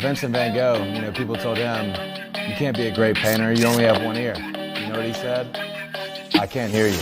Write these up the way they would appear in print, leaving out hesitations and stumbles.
Vincent Van Gogh, people told him, you can't be a great painter, you only have one ear. You know what he said? I can't hear you.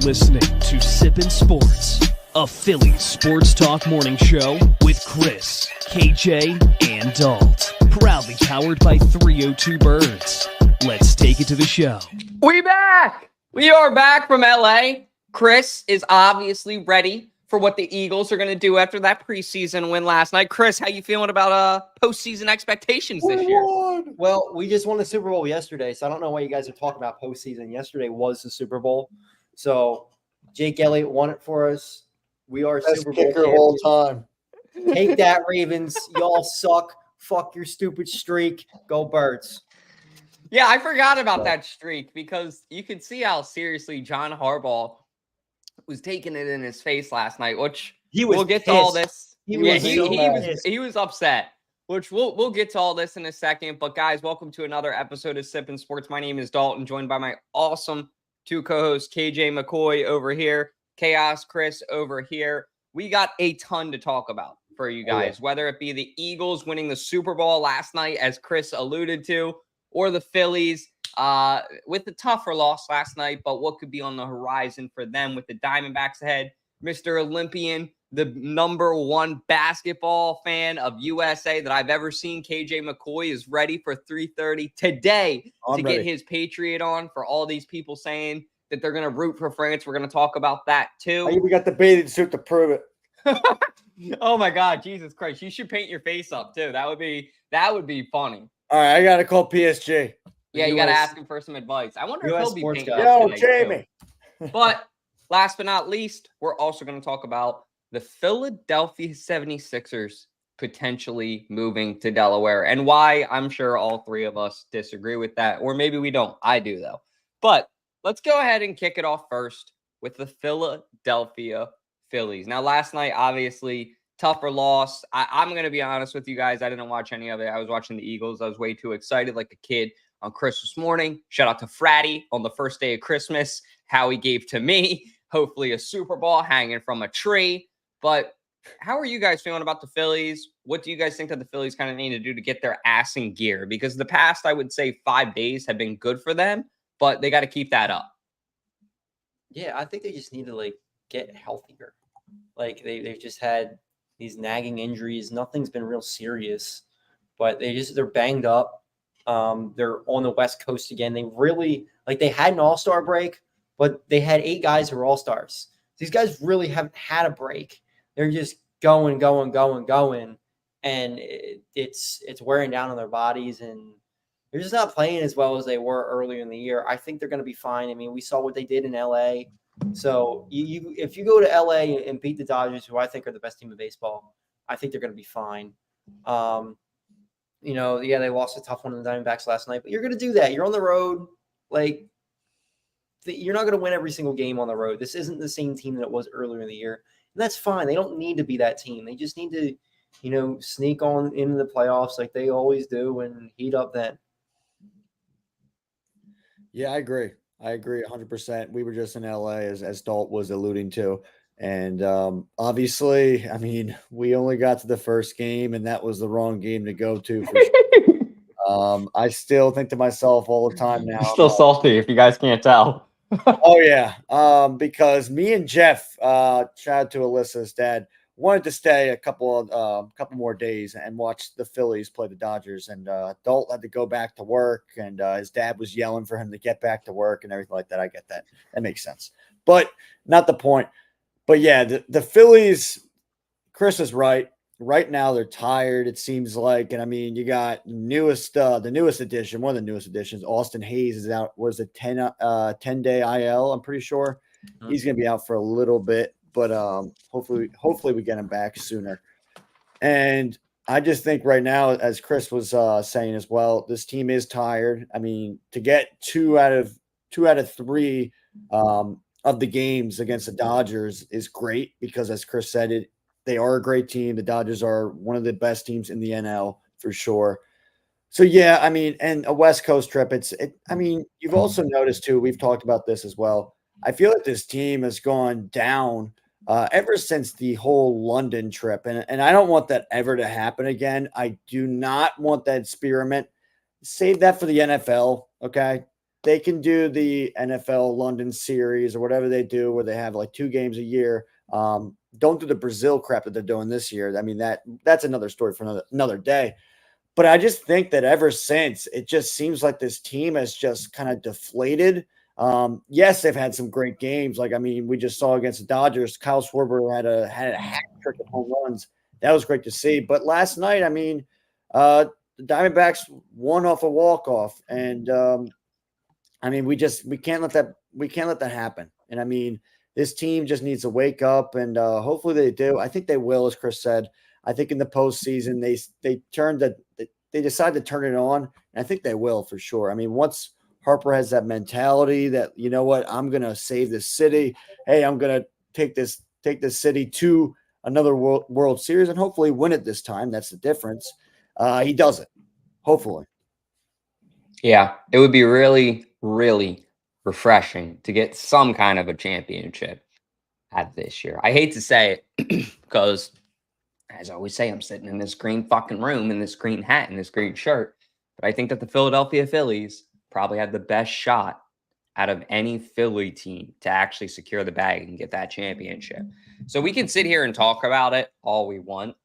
Listening to Sippin' Sports, a Phillies sports talk morning show with Chris, KJ, and Dalt. Proudly powered by 302 Birds. Let's take it to the show. We back! We are back from LA. Chris is obviously ready for what the Eagles are going to do after that preseason win last night. Chris, how you feeling about postseason expectations this year? Well, we just won the Super Bowl yesterday, so I don't know why you guys are talking about postseason. Yesterday was the Super Bowl. So Jake Elliott won it for us. We are Best Super Bowl kicker of all time. Take that, Ravens. Y'all suck. Fuck your stupid streak. Go Birds. Yeah, I forgot about that streak because you could see how seriously John Harbaugh was taking it in his face last night, which we'll get to all this. He was upset, which we'll get to all this in a second. But guys, welcome to another episode of Sippin' Sports. My name is Dalton, joined by my awesome two co-hosts, KJ McCoy over here, Chaos Chris over here. We got a ton to talk about for you guys, whether it be the Eagles winning the Super Bowl last night, as Chris alluded to, or the Phillies with the tougher loss last night, but what could be on the horizon for them with the Diamondbacks ahead. Mr. Olympian, the number one basketball fan of USA that I've ever seen, KJ McCoy, is ready for 3:30 today get his Patriot on. For all these people saying that they're going to root for France, we're going to talk about that too. We got the bathing suit to prove it. Oh my God, Jesus Christ! You should paint your face up too. That would be funny. All right, I gotta call PSG. Yeah, you got to ask him for some advice. I wonder if he'll be painting. Yo, Jamie. But last but not least, we're also going to talk about the Philadelphia 76ers potentially moving to Delaware and why. I'm sure all three of us disagree with that, or maybe we don't. I do, though. But let's go ahead and kick it off first with the Philadelphia Phillies. Now, last night, obviously, tougher loss. I'm going to be honest with you guys. I didn't watch any of it. I was watching the Eagles. I was way too excited like a kid on Christmas morning. Shout out to Fratty on the first day of Christmas, how he gave to me. Hopefully a Super Bowl hanging from a tree. But how are you guys feeling about the Phillies? What do you guys think that the Phillies kind of need to do to get their ass in gear? Because the past, I would say 5 days have been good for them, but they got to keep that up. Yeah, I think they just need to get healthier. They've just had these nagging injuries. Nothing's been real serious, but they're banged up. They're on the West Coast again. They really they had an all-star break, but they had 8 guys who were all-stars. These guys really haven't had a break. They're just going, and it's wearing down on their bodies, and they're just not playing as well as they were earlier in the year. I think they're going to be fine. I mean, we saw what they did in LA. So if you go to LA and beat the Dodgers, who I think are the best team in baseball, I think they're going to be fine. They lost a tough one in the Diamondbacks last night, but you're going to do that. You're on the road. You're not going to win every single game on the road. This isn't the same team that it was earlier in the year. And that's fine. They don't need to be that team. They just need to, sneak on into the playoffs like they always do and heat up then. Yeah, I agree 100%. We were just in LA as Dalt was alluding to. And obviously, I mean, we only got to the first game, and that was the wrong game to go to. For sure. I still think to myself all the time now. Still salty, if you guys can't tell. Oh, yeah. Because me and Jeff, shout out to Alyssa's dad, wanted to stay a couple more days and watch the Phillies play the Dodgers. And Dalt had to go back to work, and his dad was yelling for him to get back to work and everything like that. I get that. That makes sense. But not the point. But, yeah, the Phillies, Chris is right. Right now they're tired, it seems like. And I mean, you got the newest addition, one of the newest additions. Austin Hayes is out. Was it 10-day IL? I'm pretty sure he's going to be out for a little bit, but hopefully we get him back sooner. And I just think right now, as Chris was saying as well, this team is tired. I mean, to get two out of 3 of the games against the Dodgers is great because, as Chris said, they are a great team. The Dodgers are one of the best teams in the NL for sure. So yeah, I mean, and a West Coast trip. I mean, you've also noticed too. We've talked about this as well. I feel like this team has gone down ever since the whole London trip, and I don't want that ever to happen again. I do not want that experiment. Save that for the NFL, okay? They can do the NFL London series or whatever they do, where they have like 2 games a year. Don't do the Brazil crap that they're doing this year. I mean, that's another story for another day. But I just think that ever since, it just seems like this team has just kind of deflated. Yes, they've had some great games. Like, I mean, we just saw against the Dodgers, Kyle Schwarber had a hat trick of home runs. That was great to see. But last night, I mean, the Diamondbacks won off a walk-off. And I mean, we can't let that happen. And I mean, this team just needs to wake up, and hopefully they do. I think they will, as Chris said. I think in the postseason they decide to turn it on, and I think they will for sure. I mean, once Harper has that mentality that, you know what, I'm gonna save this city. Hey, I'm gonna take this city to another World Series and hopefully win it this time. That's the difference. He does it, hopefully. Yeah, it would be really, really refreshing to get some kind of a championship at this year. I hate to say it because, as I always say, I'm sitting in this green fucking room in this green hat and this green shirt. But I think that the Philadelphia Phillies probably have the best shot out of any Philly team to actually secure the bag and get that championship. So we can sit here and talk about it all we want.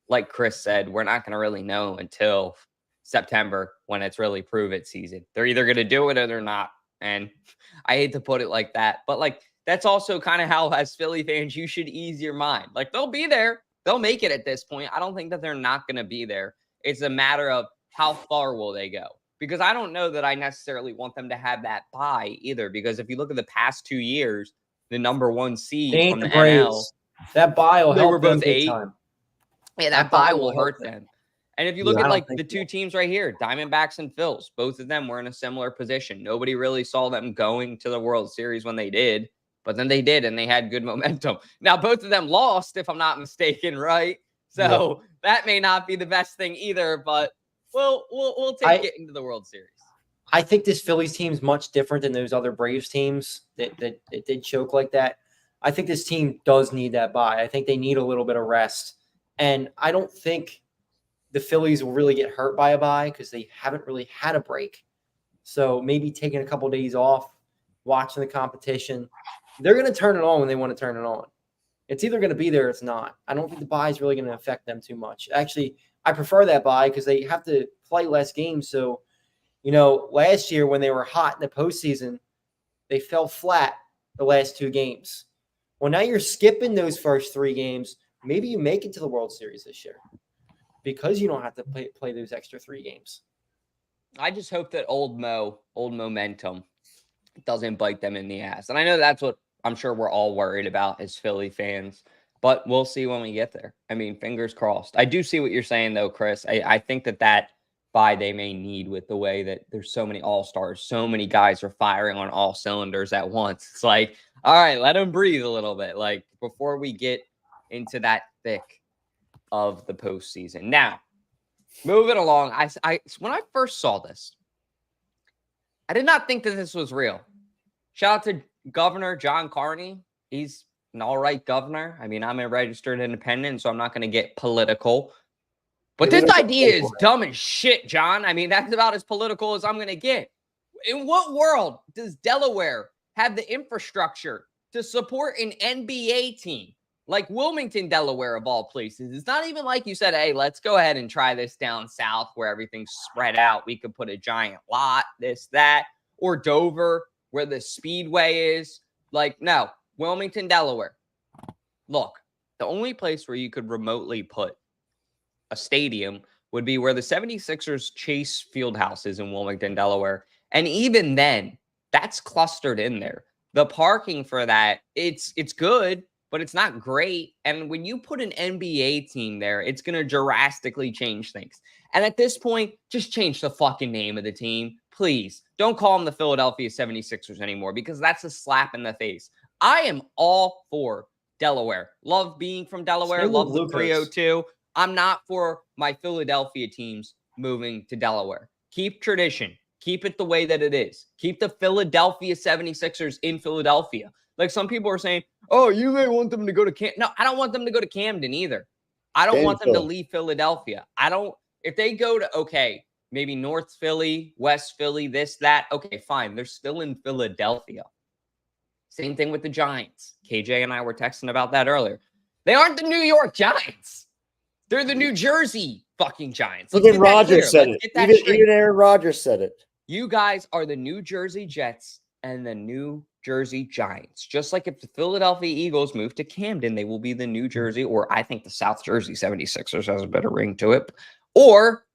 Like Chris said, we're not going to really know until September when it's really prove it season. They're either going to do it or they're not. And I hate to put it like that, but like, that's also kind of how, as Philly fans, you should ease your mind. Like, they'll be there. They'll make it at this point. I don't think that they're not going to be there. It's a matter of how far will they go? Because I don't know that I necessarily want them to have that bye either. Because if you look at the past 2 years, the number 1 seed from the NL, that bye will help. They were both them 8. time. Yeah, that bye will hurt them. And if you look at like the 2 teams right here, Diamondbacks and Phils, both of them were in a similar position. Nobody really saw them going to the World Series when they did, but then they did, and they had good momentum. Now, both of them lost, if I'm not mistaken, right? So that may not be the best thing either, but we'll take it into the World Series. I think this Phillies team is much different than those other Braves teams that did choke like that. I think this team does need that bye. I think they need a little bit of rest. And I don't think the Phillies will really get hurt by a bye because they haven't really had a break. So maybe taking a couple of days off, watching the competition. They're going to turn it on when they want to turn it on. It's either going to be there or it's not. I don't think the bye is really going to affect them too much. Actually, I prefer that bye because they have to play less games. So, you know, last year when they were hot in the postseason, they fell flat the last 2 games. Well, now you're skipping those first 3 games. Maybe you make it to the World Series this year because you don't have to play those extra 3 games. I just hope that old momentum doesn't bite them in the ass. And I know that's what I'm sure we're all worried about as Philly fans, but we'll see when we get there. I mean, fingers crossed. I do see what you're saying, though, Chris. I think that bye they may need with the way that there's so many all-stars, so many guys are firing on all cylinders at once. It's like, all right, let them breathe a little bit, like before we get into that thick of the postseason. Now, moving along, I when I first saw this, I did not think that this was real. Shout out to Governor John Carney. He's an all right governor. I mean, I'm a registered independent, so I'm not going to get political. But this idea is dumb as shit, John. I mean, that's about as political as I'm going to get. In what world does Delaware have the infrastructure to support an NBA team like Wilmington, Delaware, of all places? It's not even like you said, hey, let's go ahead and try this down south where everything's spread out. We could put a giant lot, this, that, or Dover where the Speedway is. Like, no, Wilmington, Delaware. Look, the only place where you could remotely put a stadium would be where the 76ers Chase Fieldhouse is in Wilmington, Delaware. And even then, that's clustered in there. The parking for that, it's good, but it's not great. And when you put an NBA team there, it's going to drastically change things. And at this point, just change the fucking name of the team. Please don't call them the Philadelphia 76ers anymore, because that's a slap in the face. I am all for Delaware. Love being from Delaware. Love the 302. I'm not for my Philadelphia teams moving to Delaware. Keep tradition. Keep it the way that it is. Keep the Philadelphia 76ers in Philadelphia. Like some people are saying, oh, you may want them to go to Camden. No, I don't want them to go to Camden either. I don't want them to leave Philadelphia. If they go to, okay, maybe North Philly, West Philly, this, that, okay, fine. They're still in Philadelphia. Same thing with the Giants. KJ and I were texting about that earlier. They aren't the New York Giants. They're the New Jersey fucking Giants. Even Rodgers said it. Even Aaron Rodgers said it. You guys are the New Jersey Jets and the New Jersey Giants. Just like if the Philadelphia Eagles move to Camden, they will be the New Jersey, or I think the South Jersey 76ers has a better ring to it. Or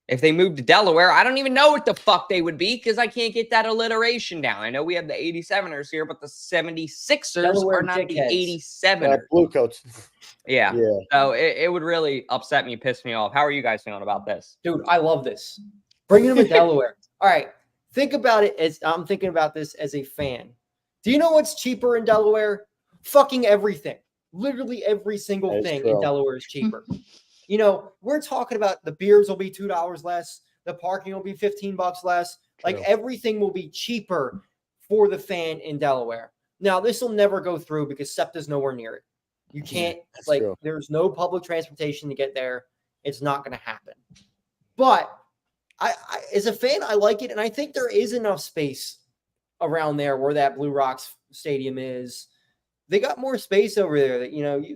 if they move to Delaware, I don't even know what the fuck they would be, because I can't get that alliteration down. I know we have the 87ers here, but the 76ers Delaware are not dickheads. The 87ers. Blue coats. Yeah. So it would really upset me, piss me off. How are you guys feeling about this? Dude, I love this. Bringing them to Delaware. All right. Think about it as I'm thinking about this as a fan. Do you know what's cheaper in Delaware? Fucking everything. Literally every single thing in Delaware is cheaper. You know, we're talking about the beers will be $2 less. The parking will be $15 less. Like everything will be cheaper for the fan in Delaware. Now, this will never go through because SEPTA's nowhere near it. You can't, there's no public transportation to get there. It's not going to happen. But I, as a fan, I like it. And I think there is enough space around there where that Blue Rocks Stadium is. They got more space over there that,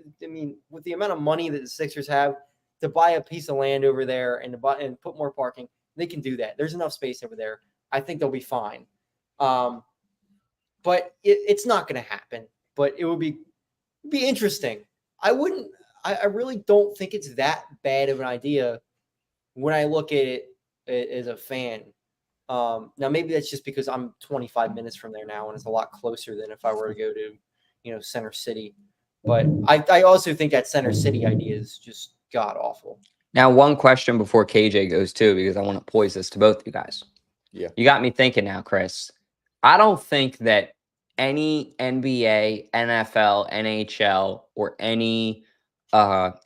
with the amount of money that the Sixers have to buy a piece of land over there and put more parking, they can do that. There's enough space over there. I think they'll be fine. But it's not going to happen. But it would be interesting. I really don't think it's that bad of an idea when I look at it as a fan. Now, maybe that's just because I'm 25 minutes from there now, and it's a lot closer than if I were to go to, Center City. But I also think that Center City idea is just god awful. Now, one question before KJ goes too, because I want to pose this to both of you guys. Yeah. You got me thinking now, Chris. I don't think that any NBA, NFL, NHL, or any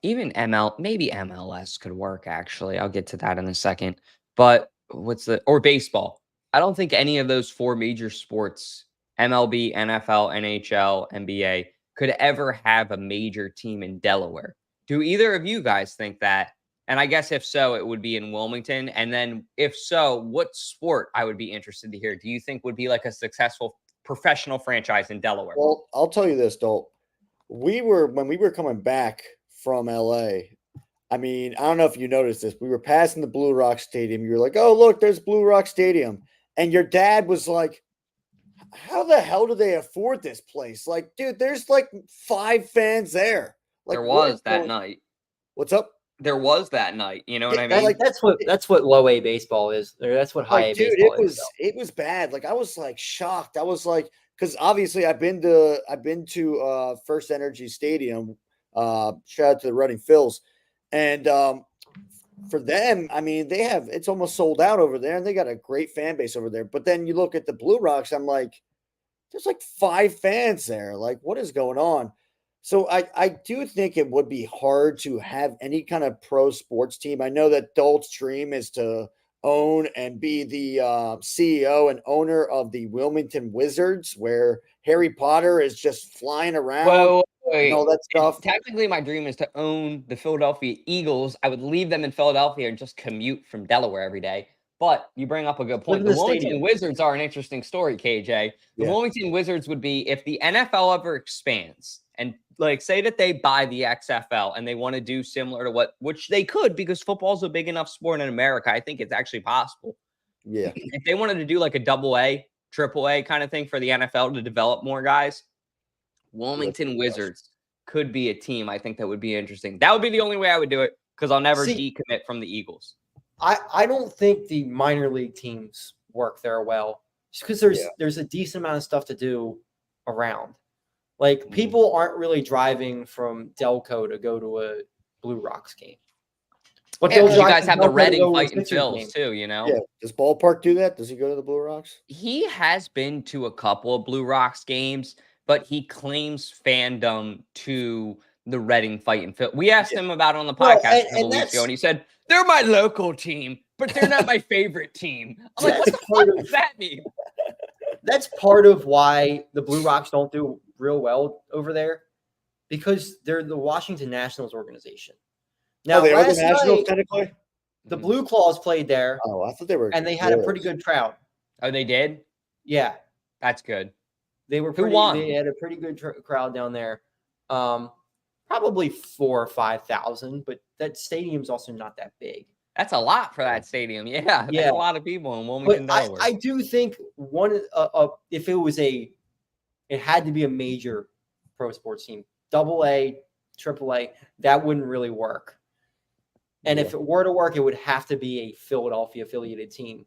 even ML, maybe MLS could work, actually. I'll get to that in a second. But or baseball. I don't think any of those four major sports, MLB, NFL, NHL, NBA, could ever have a major team in Delaware. Do either of you guys think that? And I guess if so, it would be in Wilmington. And then if so, what sport I would be interested to hear? Do you think would be like a successful professional franchise in Delaware? Well, I'll tell you this, Dolt. When we were coming back from LA, I don't know if you noticed this. We were passing the Blue Rock Stadium. You were like, oh, look, there's Blue Rock Stadium. And your dad was like, how the hell do they afford this place? Like, dude, there's like 5 fans there. Like, there was that night. What's up? There was that night. You know what I mean? Like that's what low A baseball is. That's what high A baseball is. It was bad. Like I was like shocked. I was like, because obviously I've been to First Energy Stadium. Shout out to the Reading Phils. And for them, it's almost sold out over there, and they got a great fan base over there. But then you look at the Blue Rocks, I'm like, there's like 5 fans there. Like, what is going on? So I do think it would be hard to have any kind of pro sports team. I know that Dolt's dream is to own and be the CEO and owner of the Wilmington Wizards, where Harry Potter is just flying around. Well, and all that stuff. Technically, my dream is to own the Philadelphia Eagles. I would leave them in Philadelphia and just commute from Delaware every day. But you bring up a good point. The Wilmington Wizards are an interesting story, KJ. The Wilmington Wizards would be, if the NFL ever expands and like say that they buy the XFL and they want to do similar to which they could, because football's a big enough sport in America. I think it's actually possible. Yeah. If they wanted to do like a AA, AAA kind of thing for the NFL to develop more guys, Wilmington Wizards could be a team I think that would be interesting. That would be the only way I would do it because I'll never decommit from the Eagles. I don't think the minor league teams work there well just because there's a decent amount of stuff to do around. Like people aren't really driving from Delco to go to a Blue Rocks game. But you guys have the Reading fighting Phils too, you know? Yeah. Does Ballpark do that? Does he go to the Blue Rocks? He has been to a couple of Blue Rocks games, but he claims fandom to the Reading fighting Phil. We asked him about it on the podcast a couple weeks ago, and he said, they're my local team, but they're not my favorite team. I'm like, what the fuck does that mean? That's part of why the Blue Rocks don't do real well over there, because they're the Washington Nationals organization. Now, they are the Nationals, technically? The Blue Claws played there. Oh, I thought they were. And they had a pretty good crowd. Oh, they did? Yeah. That's good. They were Who won? They had a pretty good crowd down there. Probably 4,000 or 5,000, but that stadium's also not that big. That's a lot for that stadium. Yeah. That's a lot of people in Wilmington, Delaware. I do think if it had to be a major pro sports team, AA, AAA, that wouldn't really work. And if it were to work, it would have to be a Philadelphia affiliated team.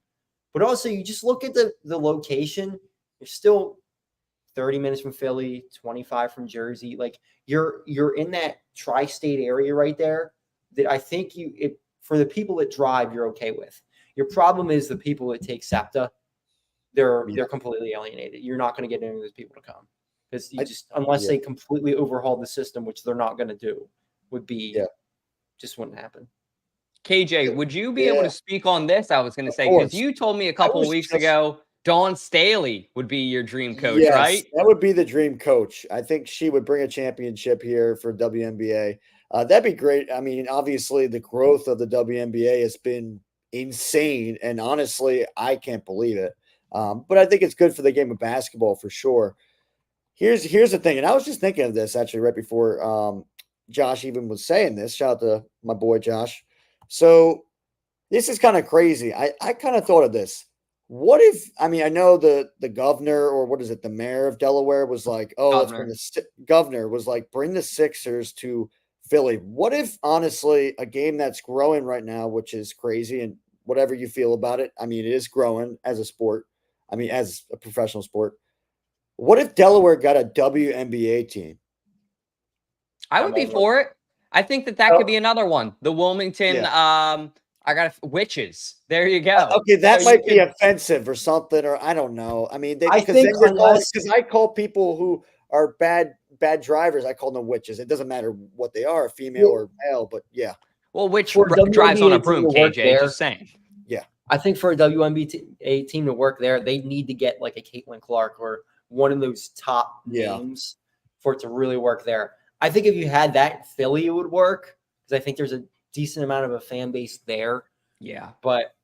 But also, you just look at the location. You're still 30 minutes from Philly, 25 from Jersey. Like you're in that tri-state area right there that I think for the people that drive, you're okay with. Your problem is the people that take SEPTA. They're completely alienated. You're not going to get any of those people to come because unless they completely overhaul the system, which they're not going to do, just wouldn't happen. KJ, would you be able to speak on this? I was going to say, because you told me a couple of weeks ago, Dawn Staley would be your dream coach, right? That would be the dream coach. I think she would bring a championship here for WNBA. That'd be great. I mean, obviously, the growth of the WNBA has been insane, and honestly, I can't believe it. But I think it's good for the game of basketball for sure. Here's the thing, and I was just thinking of this actually right before Josh even was saying this. Shout out to my boy Josh. So this is kind of crazy. I kind of thought of this. What if, I know the governor, or what is it, the mayor of Delaware was like, governor was like, bring the Sixers to Philly. What if, honestly, a game that's growing right now, which is crazy, and whatever you feel about it, it is growing as a sport. As a professional sport. What if Delaware got a WNBA team? I would be for it. I think that could be another one. The Wilmington, Witches. There you go. Okay, that might be offensive or something, or I don't know. Because I call people who are bad drivers, I call them witches. It doesn't matter what they are, female or male, but yeah. Well, which drives on a broom, KJ? Just saying. Yeah. I think for a WNBA team to work there, they need to get like a Caitlin Clark or one of those top names for it to really work there. I think if you had that in Philly, it would work because I think there's a decent amount of a fan base there. Yeah. But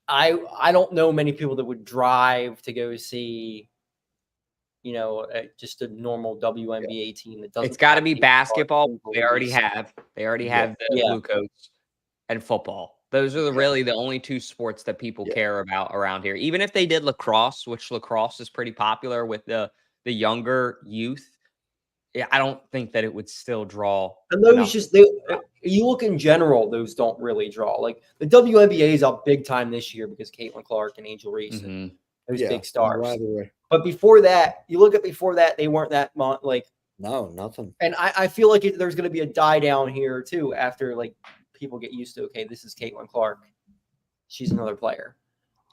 I don't know many people that would drive to go see, just a normal WNBA team that doesn't. It's got to be basketball. They already have the Blue Coats and football. Those are really the only two sports that people care about around here. Even if they did lacrosse, which lacrosse is pretty popular with the younger youth. Yeah, I don't think that it would still draw. And those you look in general, those don't really draw. Like the WNBA is up big time this year because Caitlin Clark and Angel Reese and those big stars. But before that, they weren't that like. No, nothing. And I feel like there's going to be a die down here too after like people get used to, okay, this is Caitlin Clark. She's another player.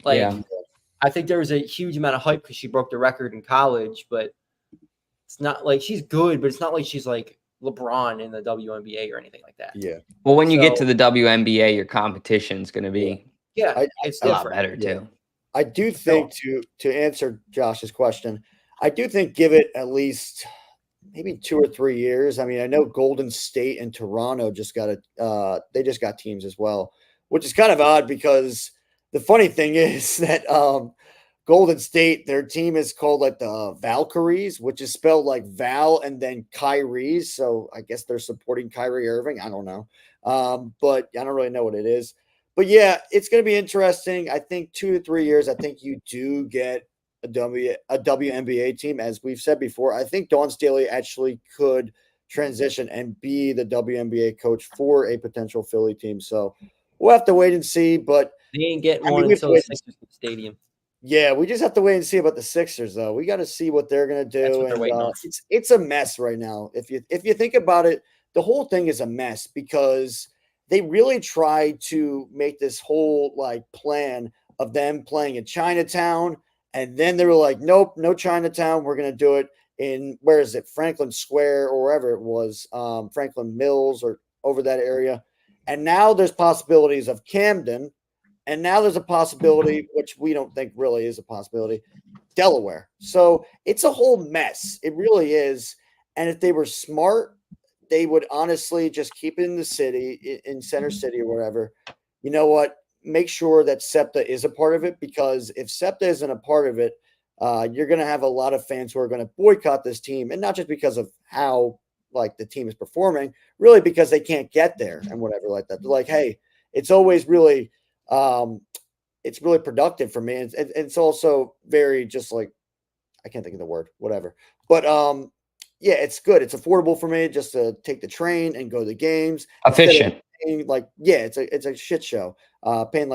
I think there was a huge amount of hype because she broke the record in college, but it's not like she's good, but it's not like she's like LeBron in the WNBA or anything like that. Yeah. Well, when you get to the WNBA, your competition's going to be it's a lot better too. I do think to answer Josh's question, I do think give it at least maybe 2 or 3 years. I know Golden State and Toronto just got they just got teams as well, which is kind of odd because the funny thing is that Golden State, their team is called like the Valkyries, which is spelled like Val and then Kyrie. So I guess they're supporting Kyrie Irving. I don't know. But I don't really know what it is. But yeah, it's going to be interesting. I think 2 to 3 years, I think you do get a WNBA team. As we've said before, I think Dawn Staley actually could transition and be the WNBA coach for a potential Philly team. So we'll have to wait and see. But they ain't getting one until the Sixers stadium. Yeah, we just have to wait and see about the Sixers, though. We got to see what they're going to do. And it's a mess right now. If you think about it, the whole thing is a mess because they really tried to make this whole plan of them playing in Chinatown, and then they were like, nope, no Chinatown. We're going to do it in where is it, Franklin Square or wherever it was, Franklin Mills or over that area. And now there's possibilities of Camden. And now there's a possibility, which we don't think really is a possibility, Delaware. So it's a whole mess. It really is. And if they were smart, they would honestly just keep it in the city, in Center City or wherever. You know what? Make sure that SEPTA is a part of it, because if SEPTA isn't a part of it, you're going to have a lot of fans who are going to boycott this team. And not just because of how the team is performing, really because they can't get there and whatever like that. They're like, hey, it's always really – it's really productive for me. It's also very just I can't think of the word, whatever. But yeah, it's good. It's affordable for me just to take the train and go to the games. Efficient. It's a shit show. Paying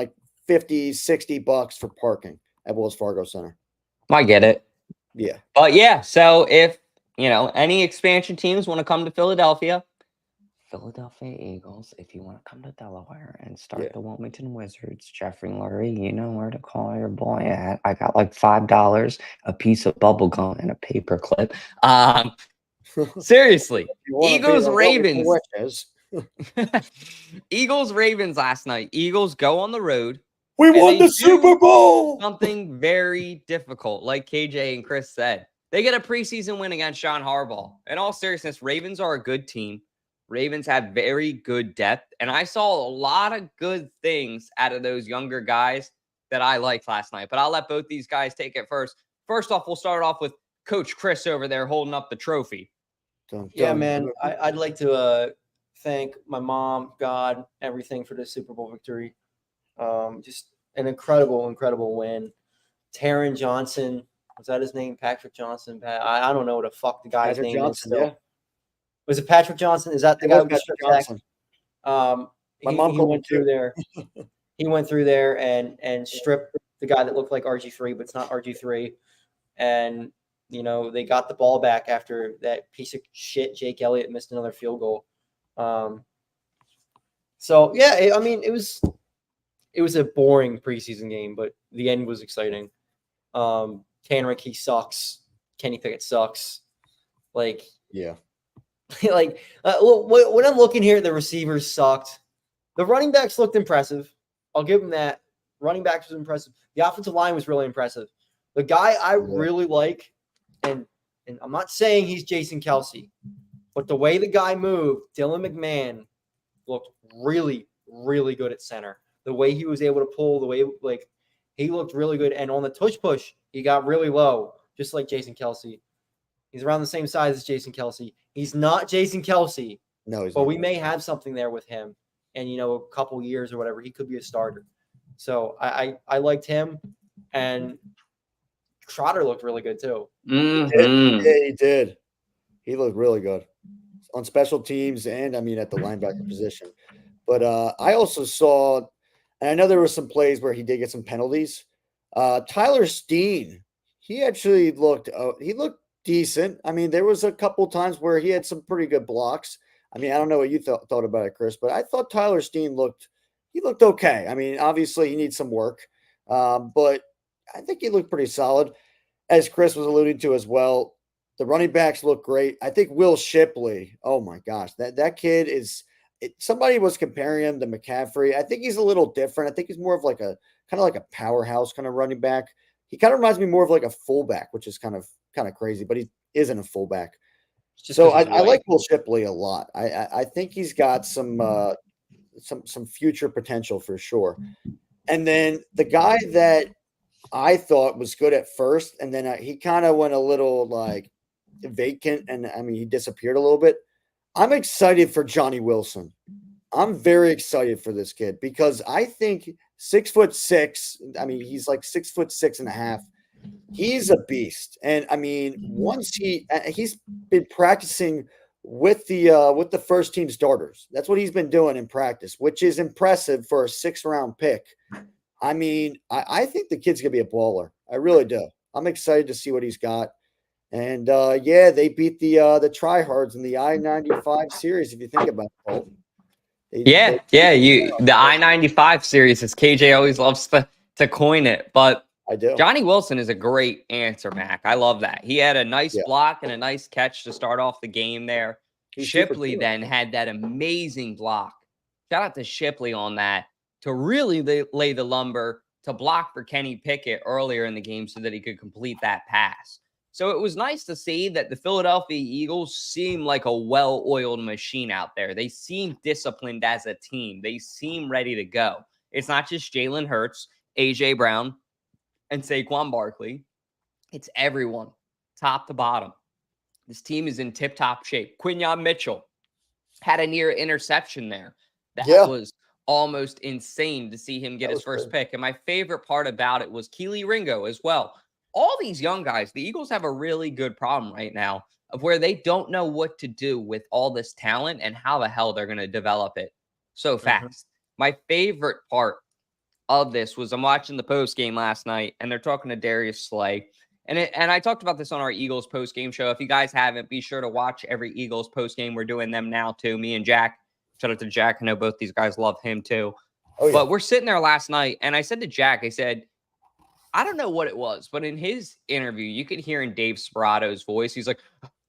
$50-$60 for parking at Wells Fargo Center. I get it. Yeah. But yeah, so if any expansion teams want to come to Philadelphia Eagles, if you want to come to Delaware and start the Wilmington Wizards, Jeffrey Lurie, you know where to call your boy at. I got $5, a piece of bubble gum, and a paper clip. Seriously, Eagles Ravens. Eagles Ravens last night. Eagles go on the road. We won the Super Bowl. Something very difficult, like KJ and Chris said. They get a preseason win against John Harbaugh. In all seriousness, Ravens are a good team. Ravens have very good depth, and I saw a lot of good things out of those younger guys that I liked last night. But I'll let both these guys take it first. First off, we'll start off with Coach Chris over there holding up the trophy. Yeah, man, I'd like to thank my mom, God, everything for the Super Bowl victory. Just an incredible win. Taron Johnson, was that his name? Patrick Johnson? I don't know what the fuck the guy's name is still. Yeah. Was it Patrick Johnson? Is that the guy with the strip Johnson? My mom went through there. He went through there and stripped the guy that looked like RG3, but it's not RG3. And they got the ball back after that piece of shit Jake Elliott missed another field goal. So yeah, it was a boring preseason game, but the end was exciting. Tanrick, he sucks. Kenny Pickett sucks. Yeah. When I'm looking here, the receivers sucked. The running backs looked impressive. I'll give them that. Running backs was impressive. The offensive line was really impressive. The guy I really like, and I'm not saying he's Jason Kelce, but the way the guy moved, Dylan McMahon, looked really, really good at center. The way he was able to pull, the way he looked really good. And on the tush push, he got really low, just like Jason Kelce. He's around the same size as Jason Kelce. He's not Jason Kelce. No, but we may have something there with him. And, a couple years or whatever, he could be a starter. So I liked him. And Trotter looked really good too. Mm-hmm. Yeah, he did. He looked really good on special teams and, at the linebacker position. But I also saw, and I know there were some plays where he did get some penalties. Tyler Steen, he actually looked decent. There was a couple times where he had some pretty good blocks. I don't know what you thought about it, Chris, but I thought Tyler Steen looked okay. Obviously he needs some work, but I think he looked pretty solid. As Chris was alluding to as well, the running backs look great. I think Will Shipley, oh my gosh, that kid is – somebody was comparing him to McCaffrey. I think he's a little different. I think he's more of a powerhouse kind of running back. He kind of reminds me more of a fullback, which is kind of crazy, but he isn't a fullback. So I like Will Shipley a lot. I think he's got some future potential for sure. And then the guy that I thought was good at first, and then he kind of went a little vacant, and he disappeared a little bit. I'm excited for Johnny Wilson. I'm very excited for this kid because I think 6'6". He's 6'6.5". He's a beast. And once he's been practicing with the first team starters. That's what he's been doing in practice, which is impressive for a 6th-round pick. I mean, I think the kid's gonna be a baller. I really do. I'm excited to see what he's got. And they beat the tryhards in the I-95 series. If you think about it, the I-95 series, as KJ always loves to coin it. But I do. Johnny Wilson is a great answer, Mac. I love that. He had a nice block and a nice catch to start off the game there. Shipley then had that amazing block. Shout out to Shipley on that to really lay the lumber to block for Kenny Pickett earlier in the game so that he could complete that pass. So it was nice to see that the Philadelphia Eagles seem like a well-oiled machine out there. They seem disciplined as a team. They seem ready to go. It's not just Jalen Hurts, A.J. Brown, and Saquon Barkley. It's everyone, top to bottom. This team is in tip-top shape. Quinyon Mitchell had a near interception there. That was almost insane to see him get his first pick. And my favorite part about it was Keely Ringo as well. All these young guys, the Eagles have a really good problem right now of where they don't know what to do with all this talent and how the hell they're going to develop it so fast. My favorite part of this was I'm watching the post game last night and they're talking to Darius Slay. And I talked about this on our Eagles post game show. If you guys haven't, be sure to watch every Eagles post game. We're doing them now too. Me and Jack. Shout out to Jack. I know both these guys love him too. But we're sitting there last night and I said to Jack, I said, I don't know what it was, but in his interview, you could hear in Dave Sperato's voice, he's like,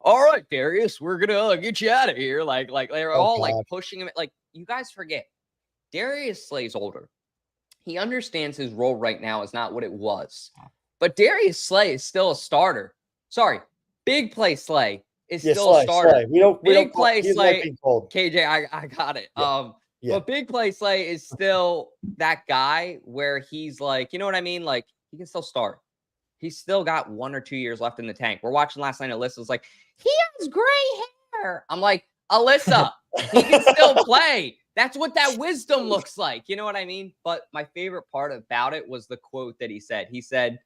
all right, Darius, we're going to get you out of here. Like they're all like pushing him. Like, you guys forget, Darius Slay's older. He understands his role right now is not what it was. But Darius Slay is still a starter. Sorry, Big Play Slay is still a starter. Slay. Big Play Slay. KJ, I got it. But Big Play Slay is still that guy where he's like, you know what I mean? Like, he can still start. He's still got 1 or 2 years left in the tank. We're watching last night. Alyssa's like, he has gray hair. I'm like, Alyssa, he can still play. That's what that wisdom looks like. You know what I mean? But my favorite part about it was the quote that he said. He said,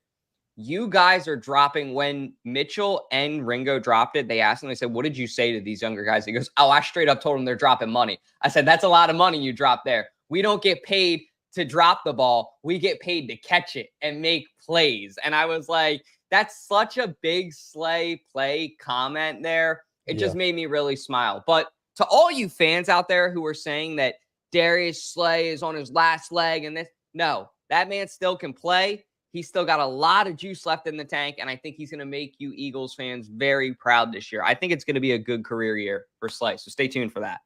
you guys are dropping. When Mitchell and Ringo dropped it, they asked him, they said, what did you say to these younger guys? He goes, oh, I straight up told them they're dropping money. I said, that's a lot of money you dropped there. We don't get paid to drop the ball. We get paid to catch it and make plays. And I was like, that's such a big Slay play comment there. It just made me really smile. But to all you fans out there who are saying that Darius Slay is on his last leg and this, no, that man still can play. He's still got a lot of juice left in the tank, and I think he's going to make you Eagles fans very proud this year. I think it's going to be a good career year for Slay, so stay tuned for that.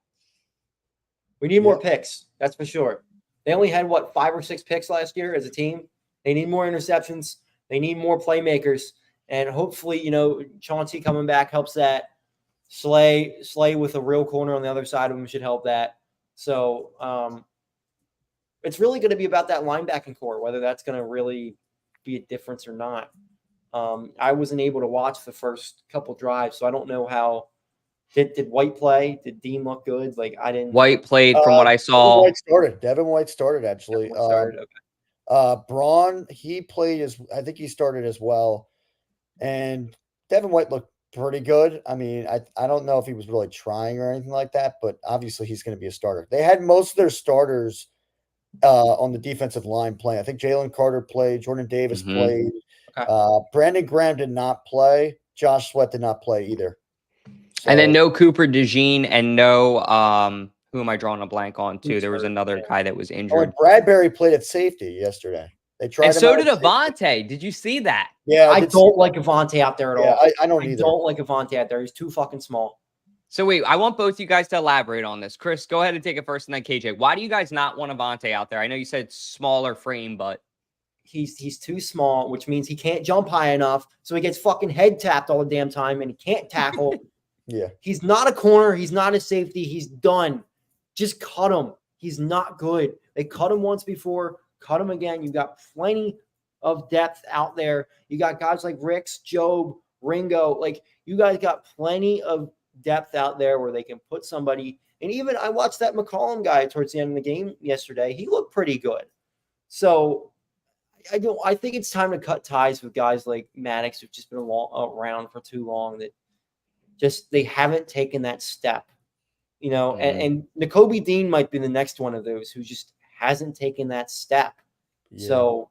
We need more picks, that's for sure. They only had, 5 or 6 picks last year as a team. They need more interceptions. They need more playmakers. And hopefully, Chauncey coming back helps that. Slay with a real corner on the other side of him should help that. So it's really going to be about that linebacking core, whether that's going to really be a difference or not. I wasn't able to watch the first couple drives, so I don't know how. Did White play? Did Dean look good? Like, I didn't. White played from what I saw. Devin White started actually. Braun, he played I think he started as well. And Devin White looked pretty good. I mean, I don't know if he was really trying or anything like that, but obviously he's going to be a starter. They had most of their starters on the defensive line playing. I think Jalen Carter played. Jordan Davis played. Brandon Graham did not play. Josh Sweat did not play either. So, and then no Cooper DeJean and no who am I drawing a blank on too? There was another guy that was injured. and Bradbury played at safety yesterday. They tried. And so did Avonte. Did you see that? Yeah, I don't like Avonte out there at all. I don't either. I don't like Avonte out there. He's too fucking small. So wait, I want both you guys to elaborate on this. Chris, go ahead and take it first, and then KJ. Why do you guys not want Avonte out there? I know you said smaller frame, but he's too small, which means he can't jump high enough. So he gets fucking head tapped all the damn time, and he can't tackle. Yeah, he's not a corner. He's not a safety. He's done. Just cut him. He's not good. They cut him once before. Cut him again. You got plenty of depth out there. You got guys like Ricks, Job, Ringo. Like, you guys got plenty of depth out there where they can put somebody. And even I watched that McCollum guy towards the end of the game yesterday. He looked pretty good. So I think it's time to cut ties with guys like Maddox, who've just been around for too long, that Just they haven't taken that step, and Nakobe Dean might be the next one of those who just hasn't taken that step. Yeah. So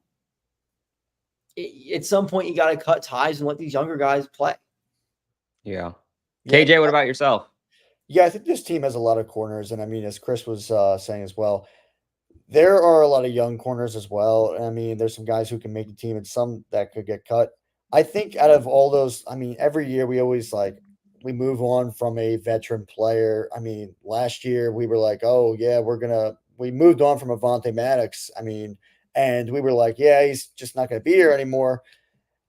at some point you got to cut ties and let these younger guys play. Yeah. KJ, what about yourself? Yeah, I think this team has a lot of corners. And I mean, as Chris was saying as well, there are a lot of young corners as well. I mean, there's some guys who can make the team and some that could get cut. I think out of all those, I mean, every year we always we move on from a veteran player. I mean, last year we were like, oh, yeah, we moved on from Avonte Maddox. I mean, and we were like, yeah, he's just not going to be here anymore.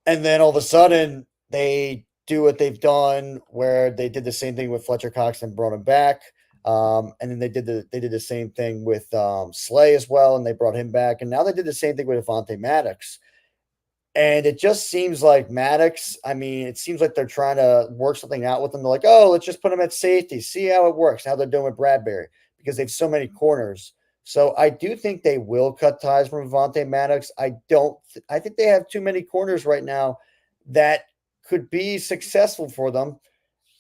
And then all of a sudden they do what they've done where they did the same thing with Fletcher Cox and brought him back. And then they did the same thing with Slay as well, and they brought him back. And now they did the same thing with Avonte Maddox. And it just seems like Maddox, I mean, it seems like they're trying to work something out with him. They're like, oh, let's just put him at safety, see how it works, how they're doing with Bradbury, because they have so many corners. So I do think they will cut ties from Avonte Maddox. I think they have too many corners right now that could be successful for them.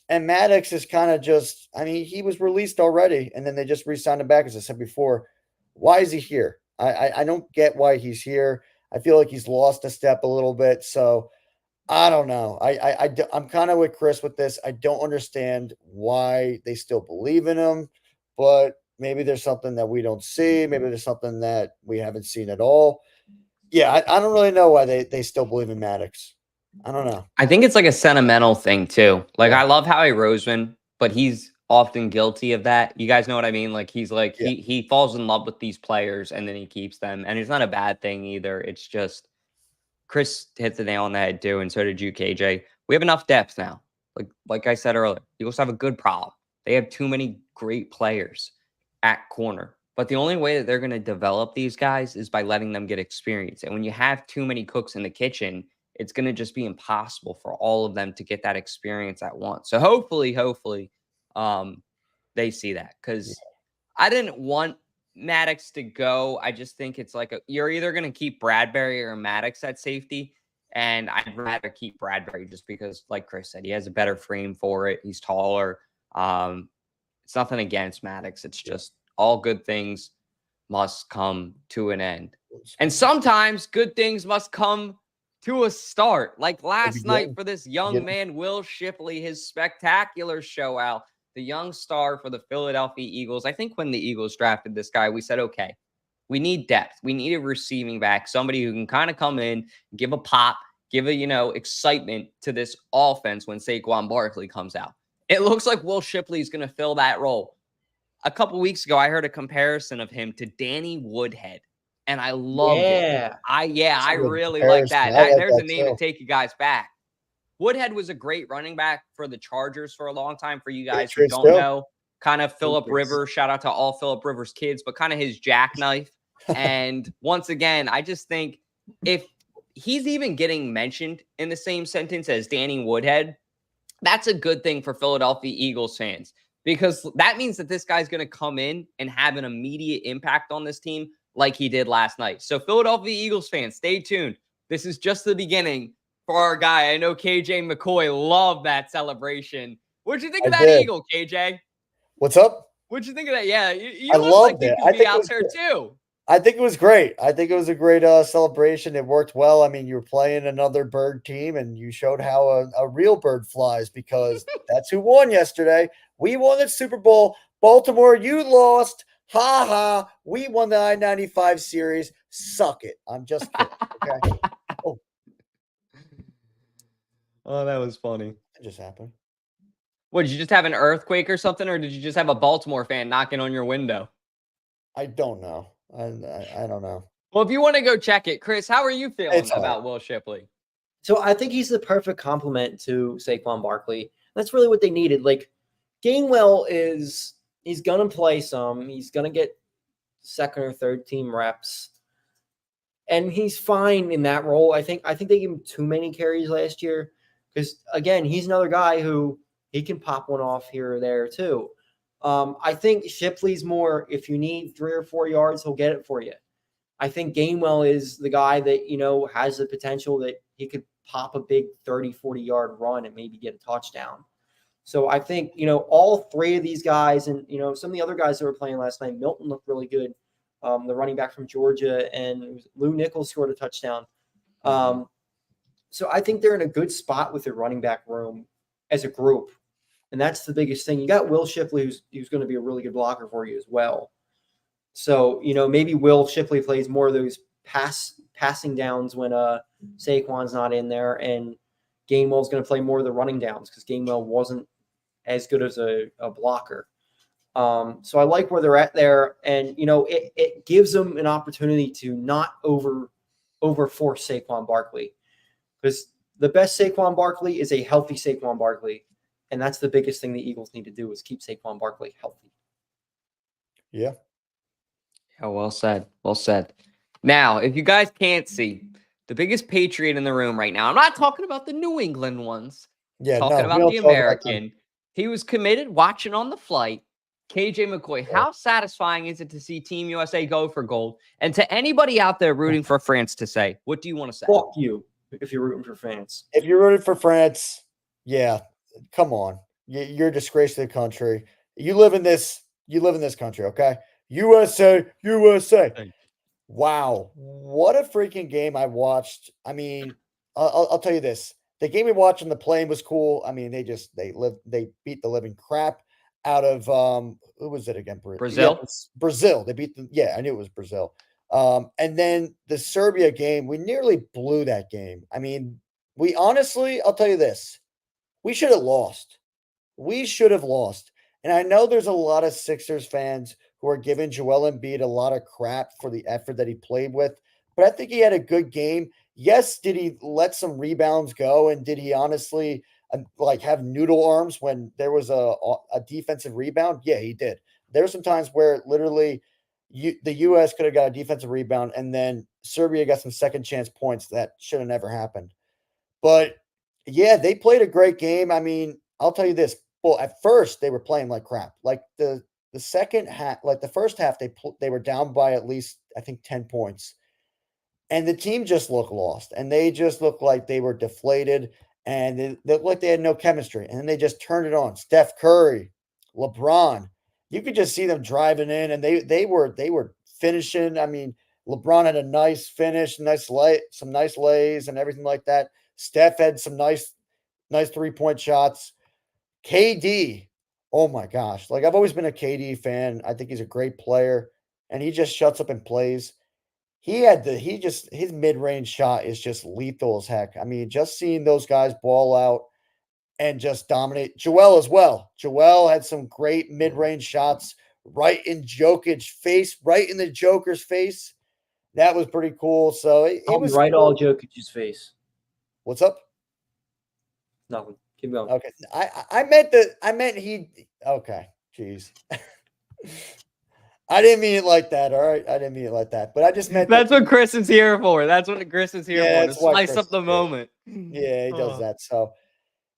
And Maddox is kind of just, I mean, he was released already, and then they just re-signed him back, as I said before. Why is he here? I don't get why he's here. I feel like he's lost a step a little bit. So I don't know. I'm kind of with Chris with this. I don't understand why they still believe in him, but maybe there's something that we don't see. Maybe there's something that we haven't seen at all. Yeah, I don't really know why they still believe in Maddox. I don't know. I think it's like a sentimental thing too. Like, I love Howie Roseman, but he's often guilty of that. You guys know what I mean? Like, he's like, he falls in love with these players and then he keeps them. And it's not a bad thing either. It's just, Chris hit the nail on the head too. And so did you, KJ. We have enough depth now. Like I said earlier, Eagles have a good problem. They have too many great players at corner. But the only way that they're going to develop these guys is by letting them get experience. And when you have too many cooks in the kitchen, it's going to just be impossible for all of them to get that experience at once. So hopefully, they see that, because I didn't want Maddox to go. I just think it's like you're either going to keep Bradbury or Maddox at safety. And I'd rather keep Bradbury just because, like Chris said, he has a better frame for it. He's taller. It's nothing against Maddox. It's just all good things must come to an end. And sometimes good things must come to a start. Like last night for this young man, Will Shipley, his spectacular show out, the young star for the Philadelphia Eagles. I think when the Eagles drafted this guy, we said, okay, we need depth. We need a receiving back, somebody who can kind of come in, give a pop, give a, excitement to this offense when Saquon Barkley comes out. It looks like Will Shipley is going to fill that role. A couple weeks ago, I heard a comparison of him to Danny Woodhead, and I loved it. I really like that. There's a name to take you guys back. Woodhead was a great running back for the Chargers for a long time. For you guys who don't know, kind of Phillip Rivers, shout out to all Phillip Rivers kids, but kind of his jackknife. And once again, I just think if he's even getting mentioned in the same sentence as Danny Woodhead, that's a good thing for Philadelphia Eagles fans, because that means that this guy's going to come in and have an immediate impact on this team like he did last night. So Philadelphia Eagles fans, stay tuned. This is just the beginning for our guy. I know KJ McCoy loved that celebration. What'd you think of that Eagle, KJ? What's up? What'd you think of that? Yeah, you I look loved like it. you could be out there too. I think it was great. I think it was a great celebration. It worked well. I mean, you were playing another bird team, and you showed how a real bird flies, because that's who won yesterday. We won the Super Bowl. Baltimore, you lost. Ha ha. We won the I-95 series. Suck it. I'm just kidding. Okay. Oh, that was funny. It just happened. What, did you just have an earthquake or something, or did you just have a Baltimore fan knocking on your window? I don't know. I don't know. Well, if you want to go check it, Chris, how are you feeling about Will Shipley? So I think he's the perfect complement to Saquon Barkley. That's really what they needed. Like, Gainwell he's going to play some. He's going to get second or third team reps. And he's fine in that role. I think they gave him too many carries last year, because, again, he's another guy who he can pop one off here or there too. I think Shipley's more, if you need 3 or 4 yards, he'll get it for you. I think Gainwell is the guy that, has the potential that he could pop a big 30, 40-yard run and maybe get a touchdown. So I think, all three of these guys and, some of the other guys that were playing last night, Milton looked really good. The running back from Georgia, and Lou Nichols scored a touchdown. So I think they're in a good spot with their running back room as a group. And that's the biggest thing. You got Will Shipley, who's going to be a really good blocker for you as well. So, maybe Will Shipley plays more of those passing downs when Saquon's not in there, and Gainwell's going to play more of the running downs because Gainwell wasn't as good as a blocker. So I like where they're at there, and it gives them an opportunity to not over force Saquon Barkley, because the best Saquon Barkley is a healthy Saquon Barkley, and that's the biggest thing the Eagles need to do is keep Saquon Barkley healthy. Yeah. Yeah, well said. Well said. Now, if you guys can't see, the biggest Patriot in the room right now, I'm not talking about the New England ones. Yeah, talking about the American. He was committed, watching on the flight. KJ McCoy, how satisfying is it to see Team USA go for gold? And to anybody out there rooting for France to say, what do you want to say? Fuck you if you're rooting for France. If you're rooting for France, yeah, come on. You're a disgrace to the country. You live in this country, okay? USA, USA. Wow. What a freaking game I watched. I mean, I'll tell you this. The game we watched on the plane was cool. I mean, they beat the living crap out of who was it again? Brazil. Yeah, Brazil. They beat them. Yeah, I knew it was Brazil. And then the Serbia game, we nearly blew that game. I mean, we honestly, I'll tell you this. We should have lost. We should have lost. And I know there's a lot of Sixers fans who are giving Joel Embiid a lot of crap for the effort that he played with, but I think he had a good game. Yes, did he let some rebounds go, and did he honestly have noodle arms when there was a defensive rebound? Yeah, he did. There were some times where literally the U.S. could have got a defensive rebound, and then Serbia got some second chance points that should have never happened. But yeah, they played a great game. I mean, I'll tell you this. Well, at first they were playing like crap. Like the second half, like the first half, they were down by at least, I think, 10 points. And the team just looked lost. And they just looked like they were deflated. And they looked like they had no chemistry. And then they just turned it on. Steph Curry, LeBron. You could just see them driving in. And they were finishing. I mean, LeBron had a nice finish, some nice lays and everything like that. Steph had some nice 3-point shots. KD, oh my gosh. Like, I've always been a KD fan. I think he's a great player, and he just shuts up and plays. His mid-range shot is just lethal as heck. I mean, just seeing those guys ball out and just dominate. Joel as well. Joel had some great mid-range shots right in Jokic's face, right in the Joker's face. That was pretty cool. So it was right cool. all Jokic's face. What's up? Nothing. Keep going. Okay. I meant he. Okay. Jeez. I didn't mean it like that. All right. I didn't mean it like that. But I just meant that's what Chris is here for. That's what Chris is here for. To slice up the moment. Yeah, he does that. So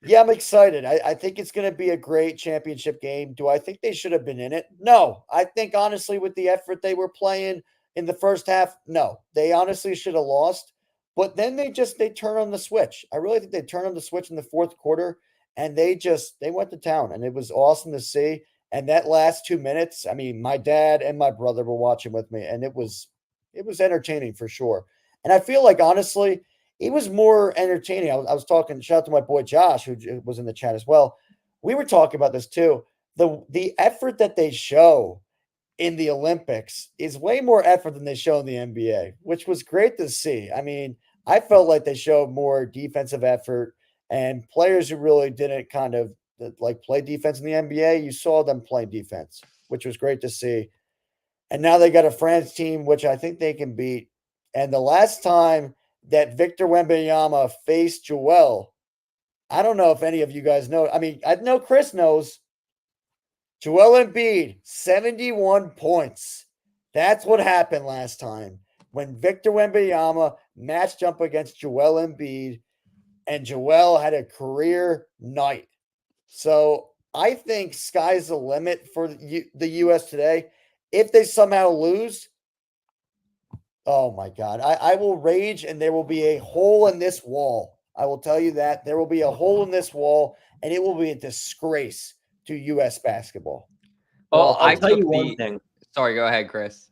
yeah, I'm excited. I think it's going to be a great championship game. Do I think they should have been in it? No. I think honestly, with the effort they were playing in the first half, no. They honestly should have lost. But then they turn on the switch. I really think they turned on the switch in the fourth quarter, and they went to town, and it was awesome to see. And that last 2 minutes, I mean, my dad and my brother were watching with me, and it was entertaining for sure. And I feel like, honestly, it was more entertaining. I was talking, shout out to my boy Josh, who was in the chat as well. We were talking about this too. The effort that they show in the Olympics is way more effort than they show in the NBA, which was great to see. I mean, I felt like they showed more defensive effort, and players who really didn't kind of play defense in the NBA, you saw them play defense, which was great to see. And now they got a France team, which I think they can beat. And the last time that Victor Wembanyama faced Joel, I don't know if any of you guys know. I mean, I know Chris knows. Joel Embiid, 71 points. That's what happened last time when Victor Wembanyama matched up against Joel Embiid, and Joel had a career night. So I think sky's the limit for the U.S. today. If they somehow lose, oh my God, I will rage, and there will be a hole in this wall. I will tell you that there will be a hole in this wall, and it will be a disgrace to U.S. basketball. Well, I'll tell you one thing. Sorry, go ahead, Chris.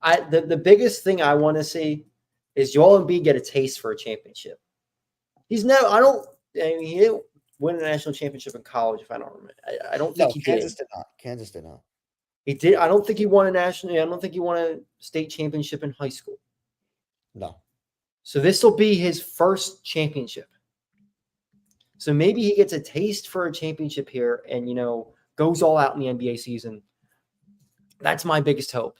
The biggest thing I want to see is Joel Embiid get a taste for a championship. He didn't win a national championship in college, if I don't remember. I don't think he did. Kansas did not. He did. I don't think he won I don't think he won a state championship in high school. No. So this will be his first championship. So maybe he gets a taste for a championship here and, goes all out in the NBA season. That's my biggest hope.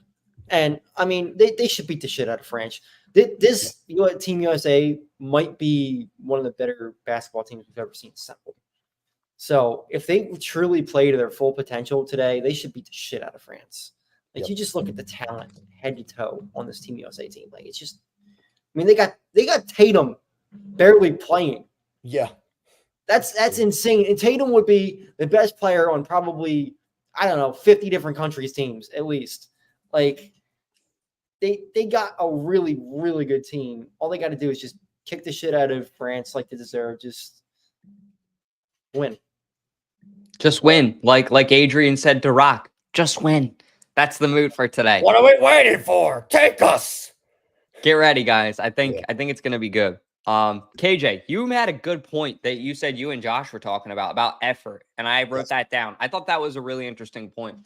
And, I mean, they should beat the shit out of France. This Team USA might be one of the better basketball teams we've ever seen assembled. So if they truly play to their full potential today, they should beat the shit out of France. You just look at the talent head to toe on this Team USA team. It's just, they got Tatum barely playing. Yeah. That's insane. And Tatum would be the best player on probably, 50 different countries' teams at least. They got a really, really good team. All they got to do is just kick the shit out of France like they deserve. Just win. Just win. Like Adrian said to Rock, just win. That's the mood for today. What are we waiting for? Take us. Get ready, guys. I think it's going to be good. KJ, you had a good point that you said you and Josh were talking about effort, and I wrote that down. I thought that was a really interesting point.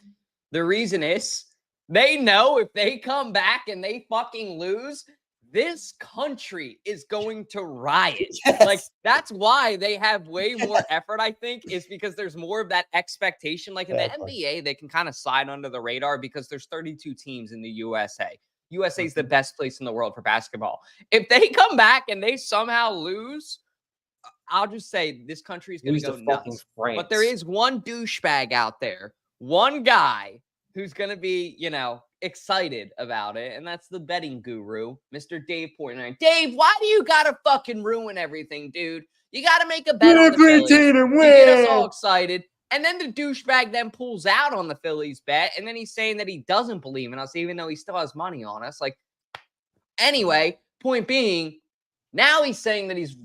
The reason is they know if they come back and they fucking lose, this country is going to riot. Yes. That's why they have way more effort, I think, is because there's more of that expectation. In the NBA, they can kind of slide under the radar because there's 32 teams in the USA. USA is the best place in the world for basketball. If they come back and they somehow lose, I'll just say this country is going to go nuts. But there is one douchebag out there, one guy who's going to be, excited about it, and that's the betting guru, Mr. Dave Portnoy. Dave, why do you got to fucking ruin everything, dude? You got to make a bet on the Phillies. You get us all excited. And then the douchebag then pulls out on the Phillies bet, and then he's saying that he doesn't believe in us, even though he still has money on us. Anyway, point being, now he's saying that he's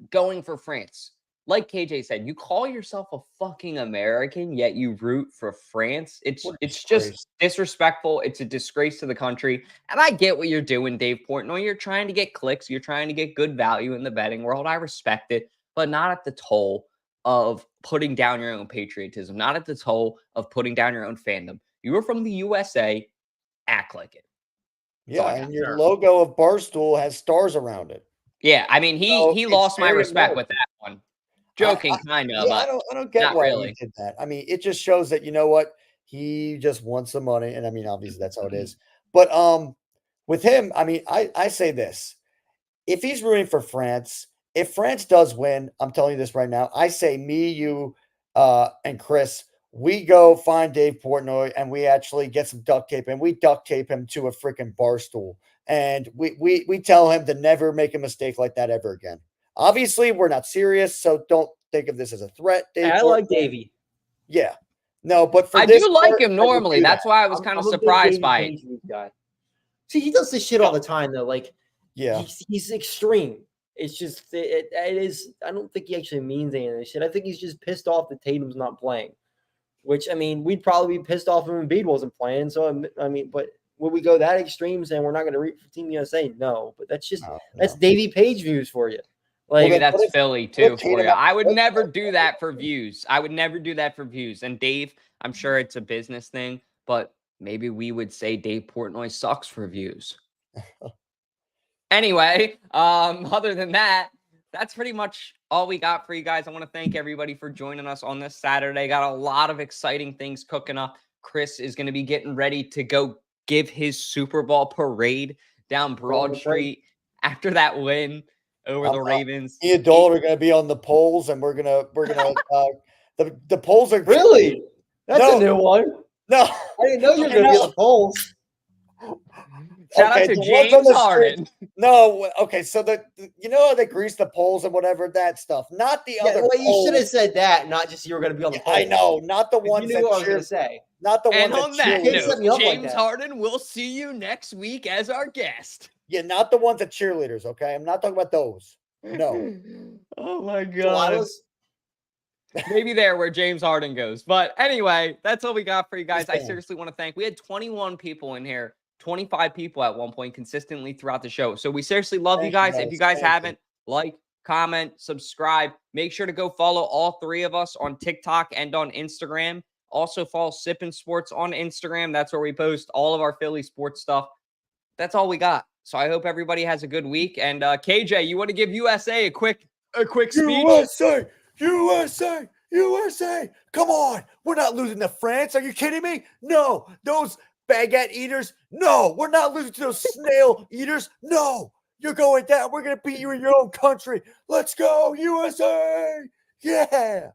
going for France. Like KJ said, you call yourself a fucking American, yet you root for France. It's just disrespectful. It's a disgrace to the country. And I get what you're doing, Dave Portnoy. You're trying to get clicks. You're trying to get good value in the betting world. I respect it, but not at the toll of putting down your own patriotism, not at the toll of putting down your own fandom. You are from the USA. Act like it. Yeah, and your logo of Barstool has stars around it. Yeah, he lost my respect with that one. Joking, kind of. I don't get why he did that. It just shows that, he just wants the money. And obviously that's how it is. But with him, I say this. If he's rooting for France, if France does win, I'm telling you this right now, I say me, you, and Chris, we go find Dave Portnoy and we actually get some duct tape and we duct tape him to a freaking bar stool. And we tell him to never make a mistake like that ever again. Obviously, we're not serious, so don't think of this as a threat. I like Davey. Yeah. No, but I do like him normally. That's why I was kind of surprised by it. Guy. See, he does this shit all the time, though. He's extreme. It's just, it is, I don't think he actually means any of this shit. I think he's just pissed off that Tatum's not playing, which, we'd probably be pissed off if Embiid wasn't playing. So, but would we go that extreme saying we're not going to root for Team USA? No, but that's just, that's Davey Page views for you. Maybe that's Philly too for you. I would never do that for views. And Dave, I'm sure it's a business thing, but maybe we would say Dave Portnoy sucks for views. Anyway, other than that, that's pretty much all we got for you guys. I want to thank everybody for joining us on this Saturday. Got a lot of exciting things cooking up. Chris is going to be getting ready to go give his Super Bowl parade down Broad Street after that win over the Ravens. Me and Dalton are going to be on the polls, and we're gonna the polls are really. That's a new one. No, I didn't know you were going to be on the polls. Shout out to James Harden. No, okay. So how they grease the polls and whatever that stuff. Not the other. Well, you should have said that, not just you were going to be on the polls. I know, not the ones that I was going to say. Not the one and on that note, James like Harden, we'll see you next week as our guest. Yeah, not the ones that cheerleaders, okay? I'm not talking about those. No. Oh my God. Maybe there where James Harden goes. But anyway, that's all we got for you guys. I seriously want to thank. We had 21 people in here, 25 people at one point consistently throughout the show. So we seriously love you guys. If you guys haven't, like, comment, subscribe. Make sure to go follow all three of us on TikTok and on Instagram. Also follow Sippin' Sports on Instagram. That's where we post all of our Philly sports stuff. That's all we got. So I hope everybody has a good week. And KJ, you want to give USA a quick speech? USA. Come on. We're not losing to France. Are you kidding me? No. Those baguette eaters. No. We're not losing to those snail eaters. No. You're going down. We're going to beat you in your own country. Let's go, USA. Yeah.